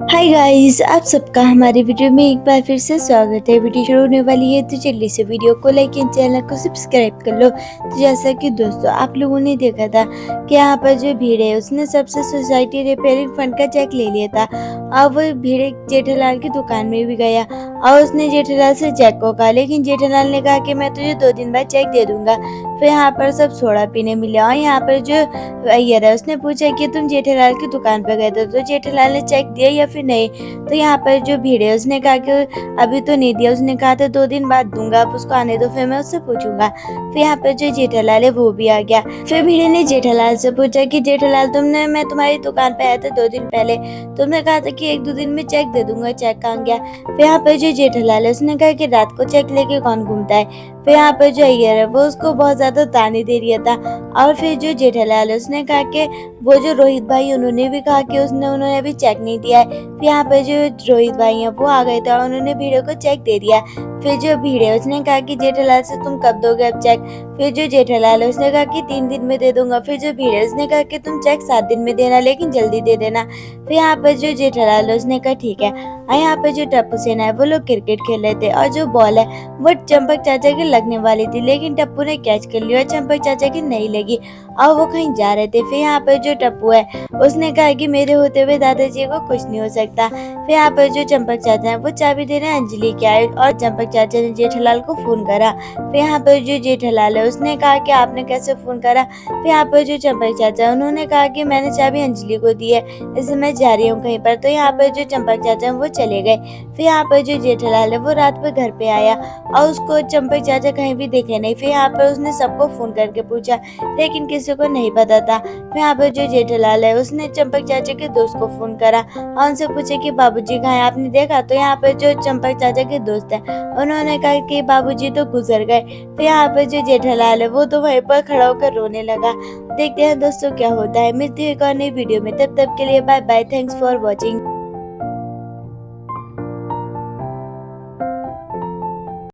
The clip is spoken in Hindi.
हाय गाइस, आप सबका हमारे वीडियो में एक बार फिर से स्वागत है। वीडियो शुरू होने वाली है तो जल्दी से वीडियो को लाइक एंड चैनल को सब्सक्राइब कर लो। तो जैसा कि दोस्तों आप लोगों ने देखा था कि यहाँ पर जो भीड़ है उसने सबसे सोसाइटी रिपेयरिंग फंड का चेक ले लिया था। अब वो भीड़ जेठालाल की दुकान में भी गया और उसने जेठालाल से चेक को कहा, लेकिन जेठालाल ने कहा कि मैं तुझे 2 दिन बाद चेक दे दूंगा। फिर यहाँ पर सब सोडा पीने मिले और यहाँ पर जो अय्यर है उसने पूछा कि तुम जेठालाल की दुकान पर गए थे तो जेठालाल ने चेक दिया या फिर नहीं। तो यहाँ पर जो भीड़ है उसने कहा कि अभी तो नहीं दिया। उसने कहा था 2 दिन बाद दूंगा, आप उसको आने दो, फिर मैं उससे पूछूंगा। फिर यहाँ पर जो जेठालाल है वो भी आ गया। फिर भीड़ ने जेठालाल से पूछा कि जेठालाल, तुमने मैं तुम्हारी दुकान पे आया था 2 दिन पहले, तुमने कहा था कि 1-2 दिन में चेक दे दूंगा, चेक कहाँ गया। फिर यहाँ पर जो जेठालाल है उसने कहा कि रात को चेक लेके कौन घूमता है। फिर यहाँ पर जो अय्यर है वो उसको बहुत ज्यादा ताने दे रहा था। और फिर जो जेठालाल है उसने कहा कि वो जो रोहित भाई उन्होंने भी कहा कि उन्होंने अभी चेक नहीं दिया है। फिर यहाँ पे जो रोहित भाई हैं वो आ गए थे और उन्होंने भीड़े को चेक दे दिया। फिर जो भीड़े है उसने कहा कि जेठालाल से तुम कब दोगे अब चेक। फिर जो जेठालाल है उसने कहा कि 3 दिन में दे दूंगा। फिर जो भीड़े है उसने कहा कि तुम चेक 7 दिन में देना, लेकिन जल्दी दे देना। फिर यहाँ पर जो जेठालाल है उसने कहा ठीक है। और यहाँ पे जो टप्पू सेना है वो लोग क्रिकेट खेल रहे थे और जो बॉल है वो चंपक चाचा के लगने वाली थी, लेकिन टप्पू ने कैच कर लिया और चंपक चाचा की नहीं लगी और वो कहीं जा रहे थे। फिर यहाँ पर जो टप्पू है उसने कहा कि मेरे होते हुए दादाजी को कुछ नहीं हो सकता। फिर यहाँ पर जो चंपक चाचा है वो चाबी देने अंजलि के आए और चंपक चाचा ने जेठालाल को फोन करा। फिर यहाँ पर जो जेठालाल है उसने कहा कि आपने कैसे फोन करा। फिर यहाँ पर जो चंपक चाचा उन्होंने कहा कि मैंने चाबी अंजलि को दी है, इसलिए मैं जा रही हूँ कहीं पर। तो यहाँ पर जो चंपक चाचा है वो चले गए। फिर यहाँ पर जो जेठालाल है वो रात में घर पे आया और उसको चंपक चाचा कहीं भी दिखे नहीं। फिर यहाँ पर उसने सबको फोन करके पूछा, लेकिन किसी को नहीं पता था। फिर यहाँ पर जो जेठालाल है उसने चंपक चाचा के दोस्त को फोन करा और उनसे पूछा कि बाबूजी कहाँ है, आपने देखा। तो यहाँ पर जो चंपक चाचा के दोस्त है उन्होंने कहा कि बाबूजी तो गुजर गए। फिर यहाँ पर जो जेठालाल है वो तो वहीं पर खड़ा होकर रोने लगा। देखते हैं दोस्तों क्या होता है। मिलती है एक और नई वीडियो में, तब तक के लिए bye bye. Thanks for watching.